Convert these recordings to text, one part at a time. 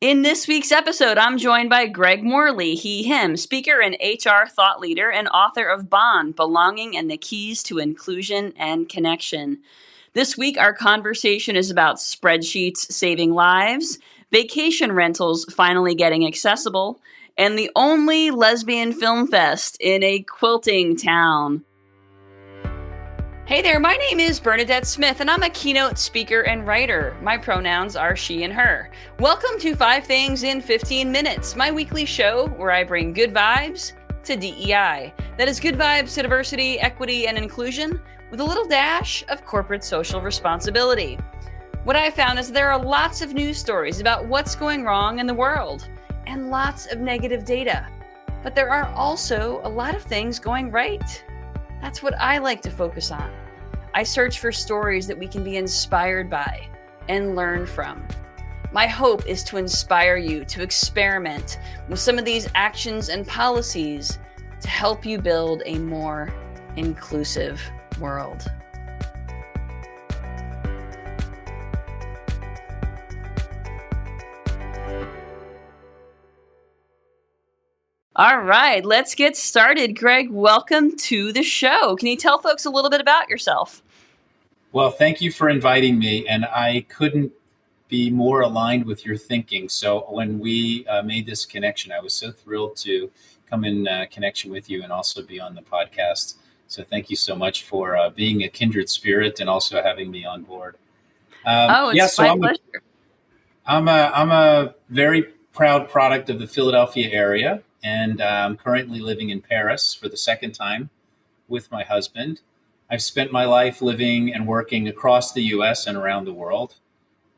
In this week's episode, I'm joined by Greg Morley, he, him, speaker and HR thought leader and author of Bond, Belonging and the Keys to Inclusion and Connection. This week, our conversation is about spreadsheets saving lives, vacation rentals finally getting accessible, and the only lesbian film fest in a quilting town. Hey there, my name is Bernadette Smith, and I'm a keynote speaker and writer. My pronouns are she and her. Welcome to 5 Things in 15 Minutes, my weekly show where I bring good vibes to DEI. That is good vibes to diversity, equity, and inclusion with a little dash of corporate social responsibility. What I found is there are lots of news stories about what's going wrong in the world and lots of negative data. But there are also a lot of things going right. That's what I like to focus on. I search for stories that we can be inspired by and learn from. My hope is to inspire you to experiment with some of these actions and policies to help you build a more inclusive world. All right, let's get started. Greg, welcome to the show. Can you tell folks a little bit about yourself? Well, thank you for inviting me, and I couldn't be more aligned with your thinking. So when we made this connection, I was so thrilled to come in connection with you and also be on the podcast. So thank you so much for being a kindred spirit and also having me on board. It's my pleasure. I'm a very proud product of the Philadelphia area, and I'm currently living in Paris for the second time with my husband. I've spent my life living and working across the U.S. and around the world.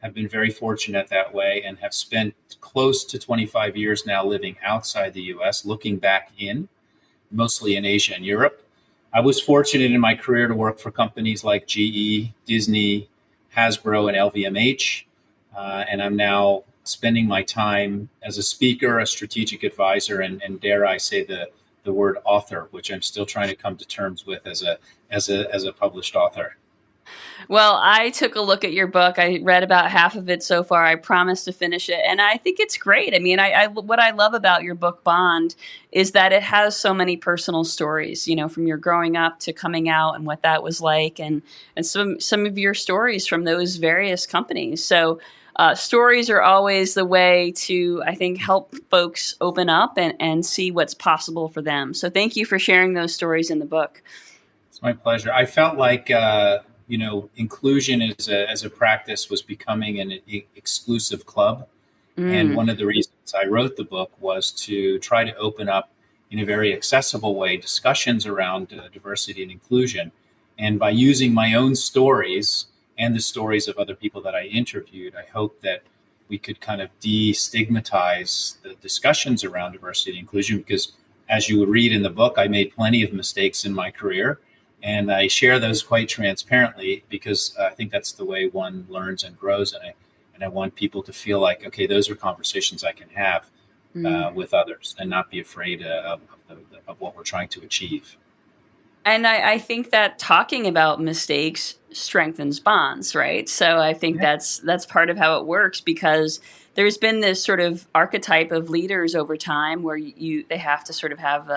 I've been very fortunate that way and have spent close to 25 years now living outside the U.S., looking back in, mostly in Asia and Europe. I was fortunate in my career to work for companies like GE, Disney, Hasbro, and LVMH. And I'm now spending my time as a speaker, a strategic advisor, and dare I say the word author, which I'm still trying to come to terms with as a published author. Well, I took a look at your book. I read about half of it so far. I promised to finish it, and I think it's great. I mean, what I love about your book, Bond, is that it has so many personal stories, you know, from your growing up to coming out and what that was like, and some of your stories from those various companies. So stories are always the way to, I think, help folks open up and see what's possible for them. So thank you for sharing those stories in the book. It's my pleasure. I felt like, inclusion as a practice was becoming an exclusive club. And one of the reasons I wrote the book was to try to open up in a very accessible way discussions around diversity and inclusion. And by using my own stories and the stories of other people that I interviewed, I hope that we could kind of destigmatize the discussions around diversity and inclusion, because as you would read in the book, I made plenty of mistakes in my career, and I share those quite transparently because I think that's the way one learns and grows. And I want people to feel like, okay, those are conversations I can have with others and not be afraid of what we're trying to achieve. And I think that talking about mistakes strengthens bonds, right? So I think that's part of how it works, because there's been this sort of archetype of leaders over time where they have to sort of have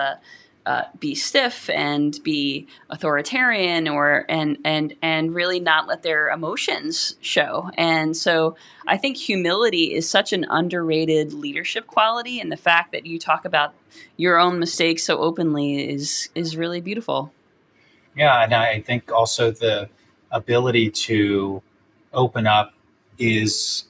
be stiff and be authoritarian and really not let their emotions show. And so I think humility is such an underrated leadership quality, and the fact that you talk about your own mistakes so openly is really beautiful. Yeah, and I think also the ability to open up is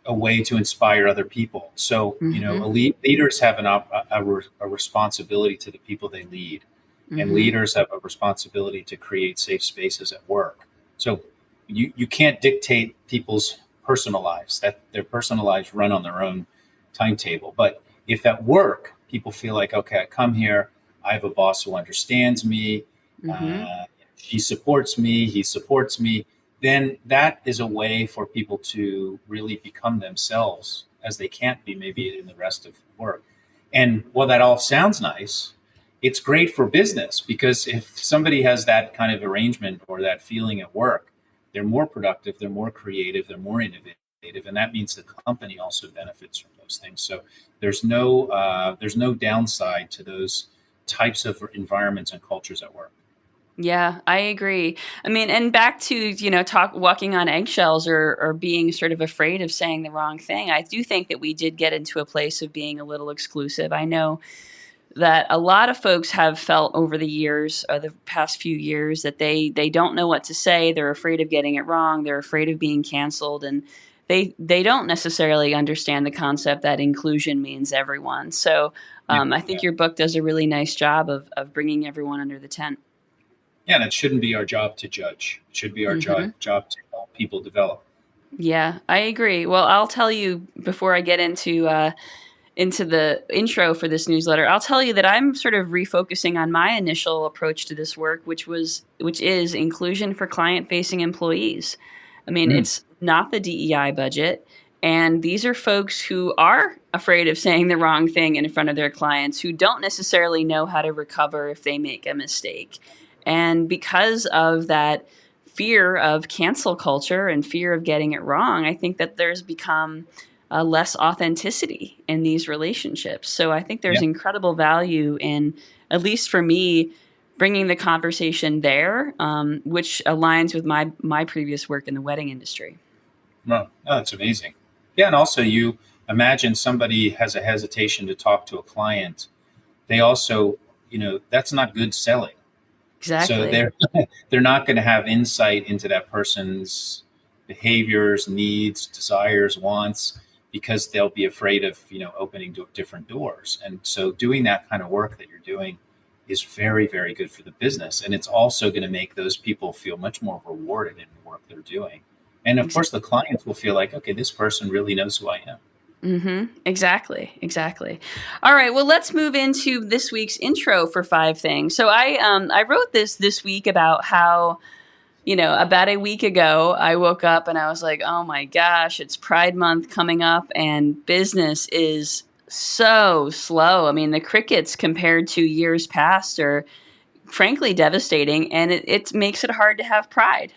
a way to inspire other people. So, leaders have a responsibility to the people they lead, and leaders have a responsibility to create safe spaces at work. So you can't dictate people's personal lives, that their personal lives run on their own timetable. But if at work, people feel like, okay, I come here, I have a boss who understands me, she supports me, he supports me, then that is a way for people to really become themselves as they can't be maybe in the rest of work. And while that all sounds nice, it's great for business, because if somebody has that kind of arrangement or that feeling at work, they're more productive, they're more creative, they're more innovative, and that means the company also benefits from those things. So there's no downside to those types of environments and cultures at work. Yeah, I agree. I mean, and back to, walking on eggshells or being sort of afraid of saying the wrong thing. I do think that we did get into a place of being a little exclusive. I know that a lot of folks have felt over the years, or the past few years, that they don't know what to say. They're afraid of getting it wrong. They're afraid of being canceled. And they don't necessarily understand the concept that inclusion means everyone. So I think your book does a really nice job of bringing everyone under the tent. Yeah, and it shouldn't be our job to judge. It should be our job to help people develop. Yeah, I agree. Well, I'll tell you before I get into the intro for this newsletter, I'll tell you that I'm sort of refocusing on my initial approach to this work, which is inclusion for client-facing employees. I mean, it's not the DEI budget. And these are folks who are afraid of saying the wrong thing in front of their clients, who don't necessarily know how to recover if they make a mistake. And because of that fear of cancel culture and fear of getting it wrong, I think that there's become less authenticity in these relationships. So I think there's incredible value in, at least for me, bringing the conversation there, which aligns with my previous work in the wedding industry. Oh, that's amazing. Yeah, and also you imagine somebody has a hesitation to talk to a client. They also, that's not good selling. Exactly. So they're not going to have insight into that person's behaviors, needs, desires, wants, because they'll be afraid of opening different doors. And so doing that kind of work that you're doing is very, very good for the business, and it's also going to make those people feel much more rewarded in the work they're doing. And of course, the clients will feel like, okay, this person really knows who I am. Exactly. All right. Well, let's move into this week's intro for 5 things. So I wrote this week about how, about a week ago, I woke up and I was like, oh my gosh, it's Pride Month coming up and business is so slow. I mean, the crickets compared to years past are frankly devastating, and it makes it hard to have pride.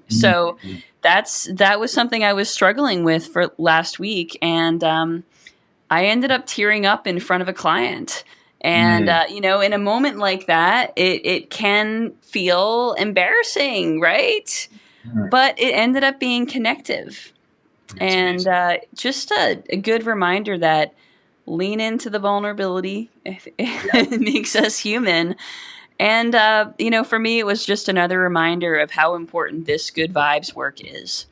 So that was something I was struggling with for last week, and I ended up tearing up in front of a client. And in a moment like that, it can feel embarrassing, right? But it ended up being connective. That's and just a good reminder that lean into the vulnerability. It makes us human. And, for me, it was just another reminder of how important this good vibes work is,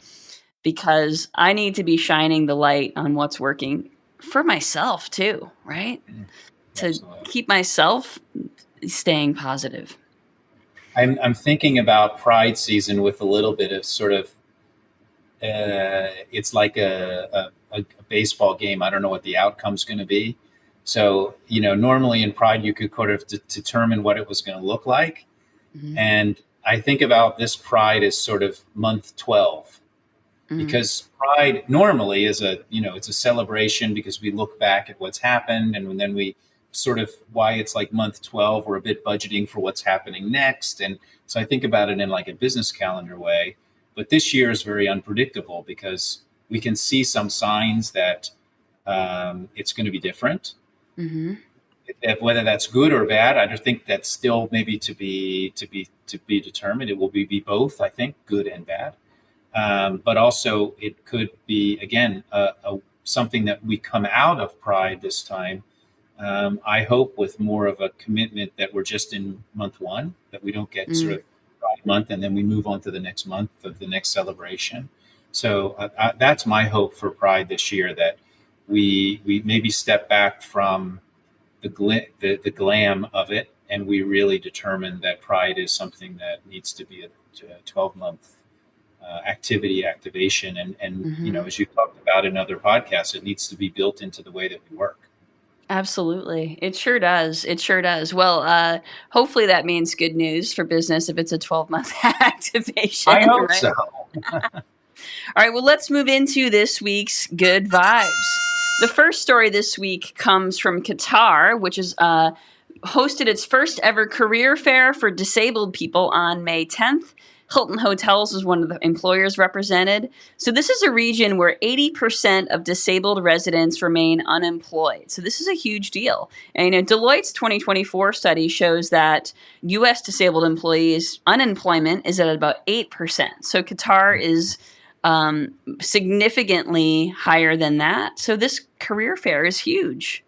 because I need to be shining the light on what's working for myself too, right? To keep myself staying positive. I'm thinking about Pride season with a little bit of sort of, it's like a baseball game. I don't know what the outcome's going to be. So, normally in Pride, you could kind of determine what it was going to look like. And I think about this Pride as sort of month 12, because Pride normally is it's a celebration because we look back at what's happened. And then we sort of, why it's like month 12, we're a bit budgeting for what's happening next. And so I think about it in like a business calendar way. But this year is very unpredictable because we can see some signs that it's going to be different. Whether that's good or bad, I just think that's still maybe to be determined. It will be both, I think, good and bad. But also it could be, again, something that we come out of Pride this time. I hope with more of a commitment that we're just in month 1, that we don't get sort of Pride month and then we move on to the next month of the next celebration. So that's my hope for Pride this year, that we maybe step back from the glam of it, and we really determine that Pride is something that needs to be a 12-month activation. And as you talked about in other podcasts, it needs to be built into the way that we work. Absolutely. It sure does. Well, hopefully that means good news for business if it's a 12-month activation. I hope so. All right. Well, let's move into this week's good vibes. The first story this week comes from Qatar, which is hosted its first ever career fair for disabled people on May 10th Hilton Hotels was one of the employers represented. So this is a region where 80% of disabled residents remain unemployed. So this is a huge deal. And Deloitte's 2024 study shows that U.S. disabled employees unemployment is at about 8%. So Qatar is significantly higher than that. So this career fair is huge.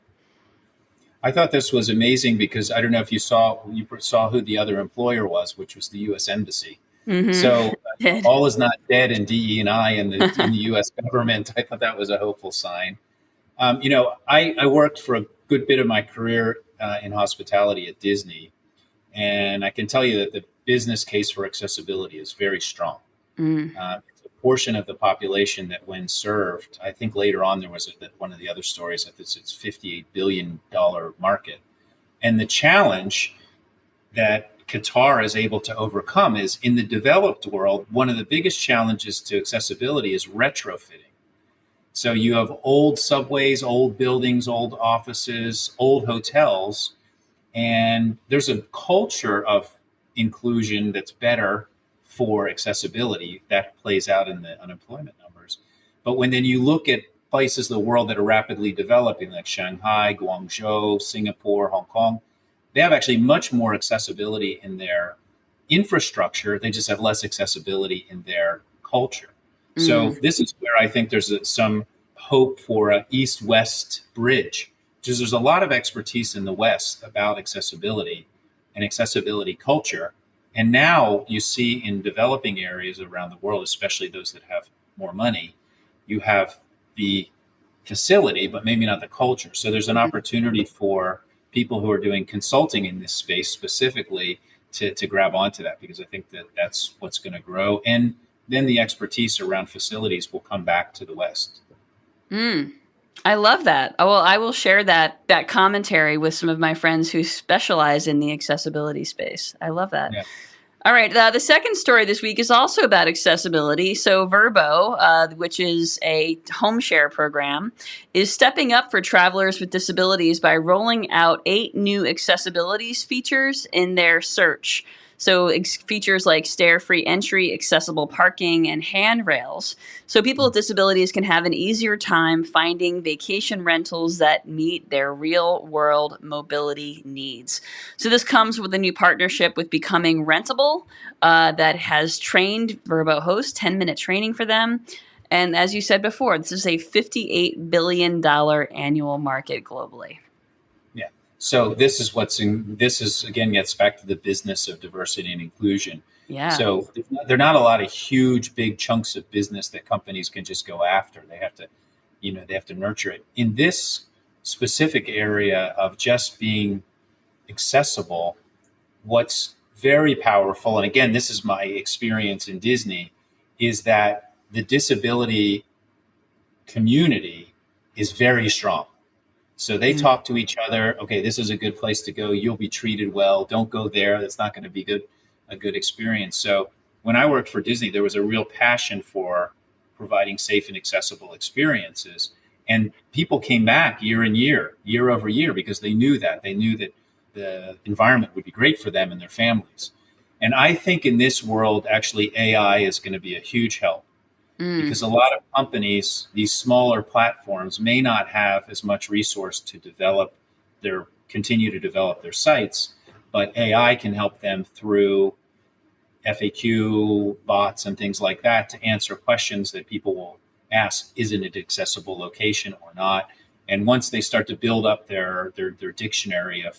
I thought this was amazing because I don't know if you saw who the other employer was, which was the U.S. Embassy. Mm-hmm. So all is not dead in DE&I in the U.S. government. I thought that was a hopeful sign. I worked for a good bit of my career in hospitality at Disney, and I can tell you that the business case for accessibility is very strong. It's a portion of the population that, when served, I think later on there was one of the other stories that it's $58 billion market. And the challenge that Qatar is able to overcome is, in the developed world, one of the biggest challenges to accessibility is retrofitting. So you have old subways, old buildings, old offices, old hotels, and there's a culture of inclusion that's better for accessibility that plays out in the unemployment numbers. But then you look at places of the world that are rapidly developing, like Shanghai, Guangzhou, Singapore, Hong Kong, they have actually much more accessibility in their infrastructure. They just have less accessibility in their culture. So this is where I think there's some hope for an East-West bridge, because there's a lot of expertise in the West about accessibility and accessibility culture. And now you see in developing areas around the world, especially those that have more money, you have the facility, but maybe not the culture. So there's an opportunity for people who are doing consulting in this space specifically to grab onto that, because I think that's what's going to grow. And then the expertise around facilities will come back to the West. I love that. Well, I will share that commentary with some of my friends who specialize in the accessibility space. I love that. Yeah. All right. The second story this week is also about accessibility. So Vrbo, which is a home share program, is stepping up for travelers with disabilities by rolling out 8 new accessibilities features in their search. So features like stair-free entry, accessible parking, and handrails. So people with disabilities can have an easier time finding vacation rentals that meet their real-world mobility needs. So this comes with a new partnership with Becoming Rentable that has trained Vrbo hosts, 10-minute training for them. And as you said before, this is a $58 billion annual market globally. So this is again gets back to the business of diversity and inclusion. Yeah. So there are not a lot of huge, big chunks of business that companies can just go after. They have to nurture it. In this specific area of just being accessible, what's very powerful, and again, this is my experience in Disney, is that the disability community is very strong. So they talk to each other. Okay, this is a good place to go. You'll be treated well. Don't go there. That's not going to be a good experience. So when I worked for Disney, there was a real passion for providing safe and accessible experiences. And people came back year over year, because they knew that. They knew that the environment would be great for them and their families. And I think in this world, actually, AI is going to be a huge help. Because a lot of companies, these smaller platforms, may not have as much resource to continue to develop their sites, but AI can help them through FAQ bots and things like that to answer questions that people will ask. Is it an accessible location or not? And once they start to build up their dictionary of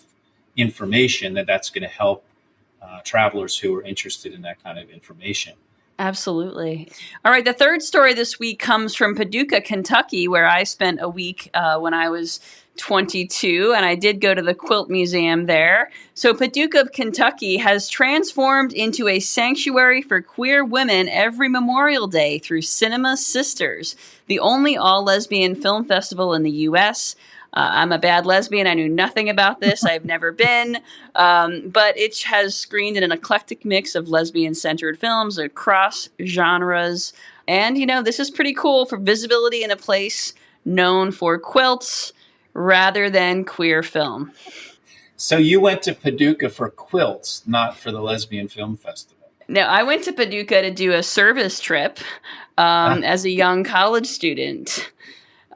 information, that's going to help travelers who are interested in that kind of information. Absolutely. All right. The third story this week comes from Paducah, Kentucky, where I spent a week when I was 22, and I did go to the Quilt Museum there. So Paducah, Kentucky has transformed into a sanctuary for queer women every Memorial Day through Cinema Sisters, the only all-lesbian film festival in the U.S. I'm a bad lesbian. I knew nothing about this. I've never been. But it has screened in an eclectic mix of lesbian-centered films across genres. And, this is pretty cool for visibility in a place known for quilts rather than queer film. So you went to Paducah for quilts, not for the Lesbian Film Festival. No, I went to Paducah to do a service trip as a young college student.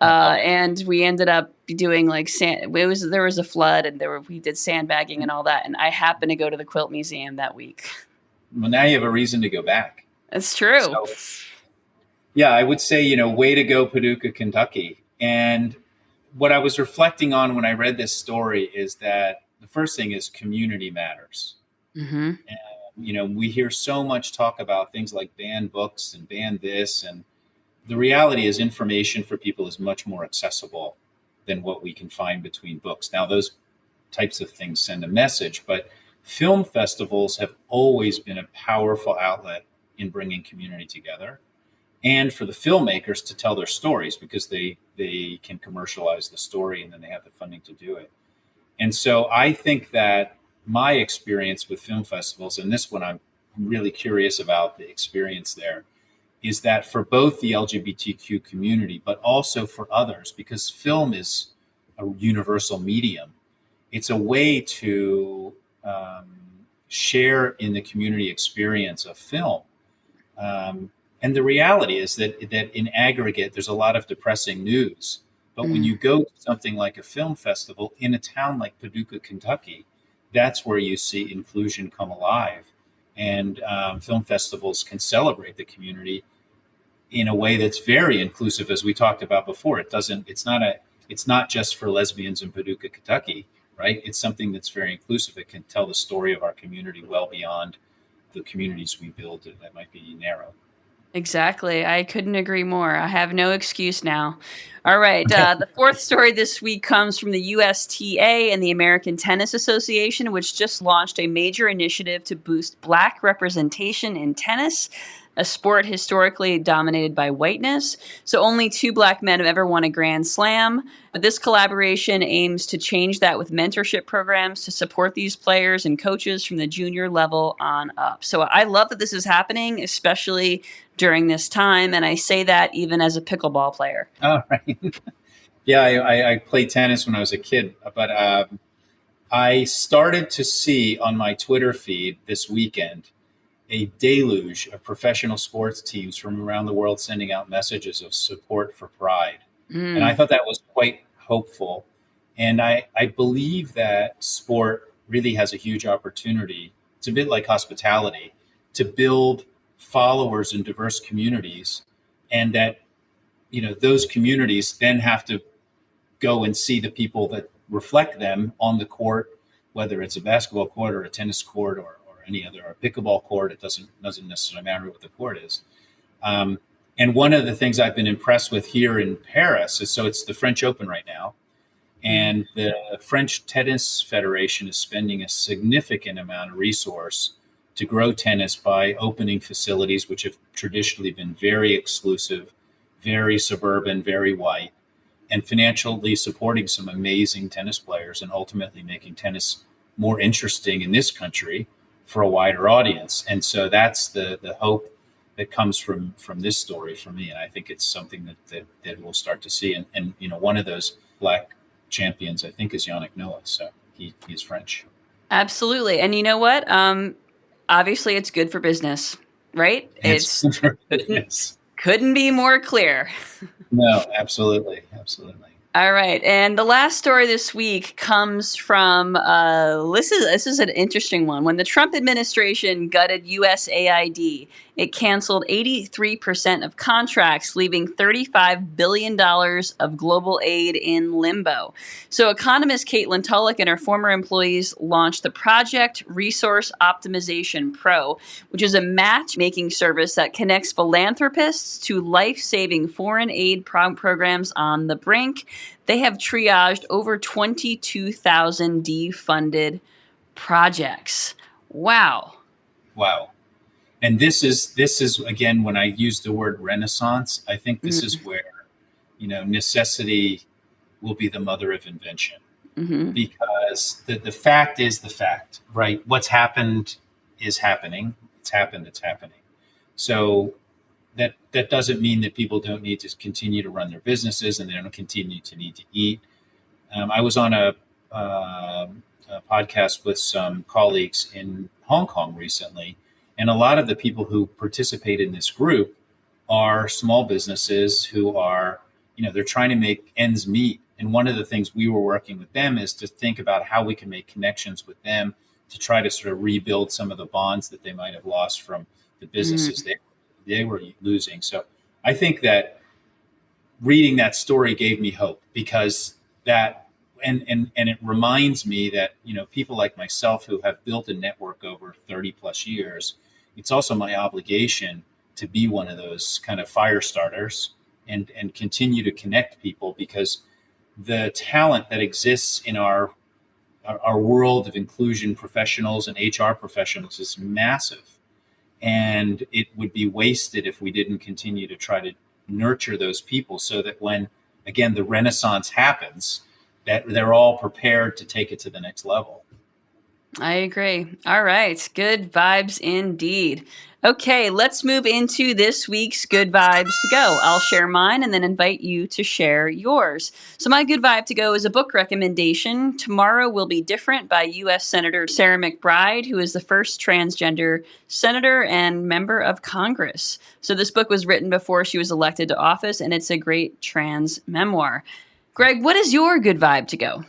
And we ended up doing like there was a flood and we did sandbagging and all that. And I happened to go to the Quilt Museum that week. Well, now you have a reason to go back. That's true. So, yeah, I would say, way to go, Paducah, Kentucky. And what I was reflecting on when I read this story is that the first thing is community matters. Mm-hmm. And, we hear so much talk about things like ban books and ban this. And the reality is information for people is much more accessible than what we can find between books. Now, those types of things send a message, but film festivals have always been a powerful outlet in bringing community together and for the filmmakers to tell their stories because they can commercialize the story and then they have the funding to do it. And so I think that my experience with film festivals, and this one I'm really curious about the experience there, is that for both the LGBTQ community, but also for others, because film is a universal medium, it's a way to share in the community experience of film. And the reality is that in aggregate, there's a lot of depressing news. But when you go to something like a film festival in a town like Paducah, Kentucky, that's where you see inclusion come alive. And film festivals can celebrate the community in a way that's very inclusive, as we talked about before. It's not just for lesbians in Paducah, Kentucky, right? It's something that's very inclusive. It can tell the story of our community well beyond the communities we build that might be narrow. Exactly. I couldn't agree more. I have no excuse now. All right. The fourth story this week comes from the USTA and the American Tennis Association, which just launched a major initiative to boost Black representation in tennis, a sport historically dominated by whiteness. So only 2 Black men have ever won a Grand Slam. But this collaboration aims to change that with mentorship programs to support these players and coaches from the junior level on up. So I love that this is happening, especially during this time. And I say that even as a pickleball player. Oh, right. Yeah, I played tennis when I was a kid, but I started to see on my Twitter feed this weekend a deluge of professional sports teams from around the world sending out messages of support for Pride. And I thought that was quite hopeful. And I believe that sport really has a huge opportunity. It's a bit like hospitality to build followers in diverse communities, and that, those communities then have to go and see the people that reflect them on the court, whether it's a basketball court or a tennis court or any other, or a pickleball court. It doesn't necessarily matter what the court is. And one of the things I've been impressed with here in Paris is, so it's the French Open right now, and the French Tennis Federation is spending a significant amount of resource to grow tennis by opening facilities which have traditionally been very exclusive, very suburban, very white, and financially supporting some amazing tennis players and ultimately making tennis more interesting in this country for a wider audience. And so that's the hope that comes from this story for me. And I think it's something that we'll start to see. And one of those Black champions, I think, is Yannick Noah. So he's French. Absolutely. And you know what? Obviously, it's good for business, right? It's good for business. Couldn't be more clear. No, absolutely. Absolutely. All right. And the last story this week comes from, this is an interesting one. When the Trump administration gutted USAID, it canceled 83% of contracts, leaving $35 billion of global aid in limbo. So economist Caitlin Tulloch and her former employees launched the Project Resource Optimization Pro, which is a matchmaking service that connects philanthropists to life-saving foreign aid programs on the brink. They have triaged over 22,000 defunded projects. Wow. And this is again, when I use the word renaissance, I think this is where, necessity will be the mother of invention. Because the fact is the fact, right? What's happened is happening. It's happened. So that doesn't mean that people don't need to continue to run their businesses and they don't continue to need to eat. I was on a podcast with some colleagues in Hong Kong recently, And a lot of the people who participate in this group are small businesses who are, they're trying to make ends meet. And one of the things we were working with them is to think about how we can make connections with them to try to sort of rebuild some of the bonds that they might have lost from the businesses they were losing. So I think that reading that story gave me hope, because that, and it reminds me that, people like myself who have built a network over 30 plus years, it's also my obligation to be one of those kind of fire starters and continue to connect people, because the talent that exists in our world of inclusion professionals and HR professionals is massive. And it would be wasted if we didn't continue to try to nurture those people, so that when, again, the renaissance happens, that they're all prepared to take it to the next level. I agree. All right. Good vibes indeed. Okay, let's move into this week's Good Vibes to Go. I'll share mine and then invite you to share yours. So my Good Vibe to Go is a book recommendation. Tomorrow Will Be Different by U.S. Senator Sarah McBride, who is the first transgender senator and member of Congress. So this book was written before she was elected to office, and it's a great trans memoir. Greg, what is your Good Vibe to Go?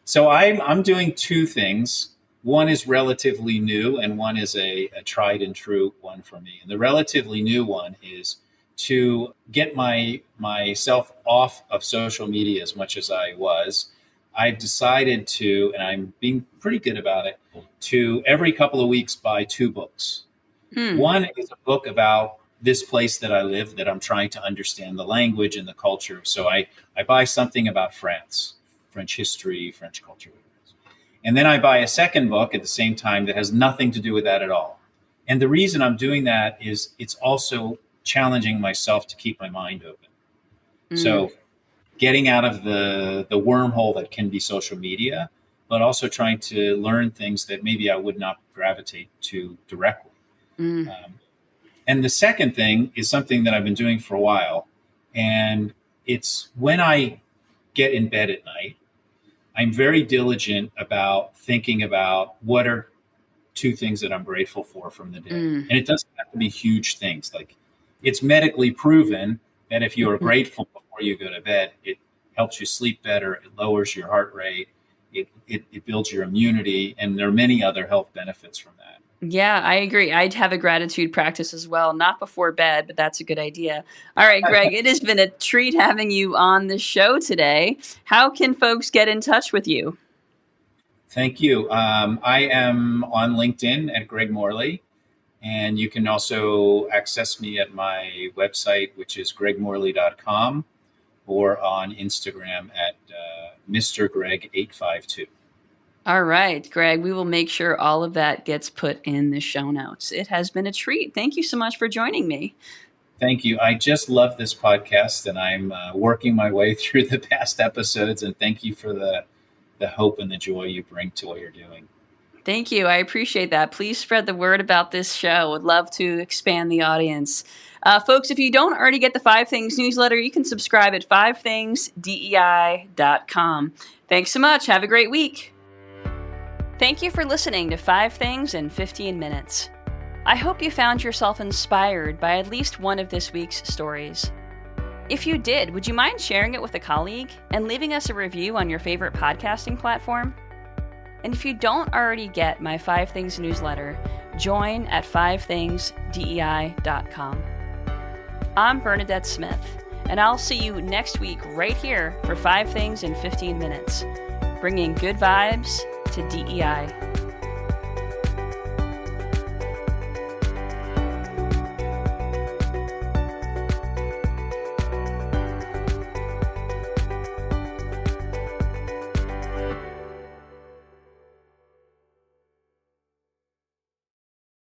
So I'm doing two things. One is relatively new, and one is a tried and true one for me. And the relatively new one is to get myself off of social media as much as I was. I've decided to, and I'm being pretty good about it, to every couple of weeks buy two books. One is a book about this place that I live, that I'm trying to understand the language and the culture. So I buy something about France, French history, French culture. And then I buy a second book at the same time that has nothing to do with that at all. And the reason I'm doing that is it's also challenging myself to keep my mind open. So getting out of the wormhole that can be social media, but also trying to learn things that maybe I would not gravitate to directly. And the second thing is something that I've been doing for a while. And it's when I get in bed at night, I'm very diligent about thinking about what are two things that I'm grateful for from the day. And it doesn't have to be huge things. Like, it's medically proven that if you are grateful before you go to bed, it helps you sleep better. It lowers your heart rate. It builds your immunity. And there are many other health benefits from that. Yeah, I agree. I'd have a gratitude practice as well, not before bed, but that's a good idea. All right, Greg, it has been a treat having you on the show today. How can folks get in touch with you? Thank you. I am on LinkedIn at Greg Morley, and you can also access me at my website, which is gregmorley.com, or on Instagram at Mr. Greg 852. All right, Greg, we will make sure all of that gets put in the show notes. It has been a treat. Thank you so much for joining me. Thank you. I just love this podcast, and I'm working my way through the past episodes, and thank you for the hope and the joy you bring to what you're doing. Thank you. I appreciate that. Please spread the word about this show. Would love to expand the audience. Folks, if you don't already get the 5 Things newsletter, you can subscribe at 5thingsdei.com. Thanks so much. Have a great week. Thank you for listening to 5 Things in 15 Minutes. I hope you found yourself inspired by at least one of this week's stories. If you did, would you mind sharing it with a colleague and leaving us a review on your favorite podcasting platform? And if you don't already get my 5 Things newsletter, join at 5thingsdei.com. I'm Bernadette Smith, and I'll see you next week right here for 5 Things in 15 Minutes, bringing good vibes to DEI.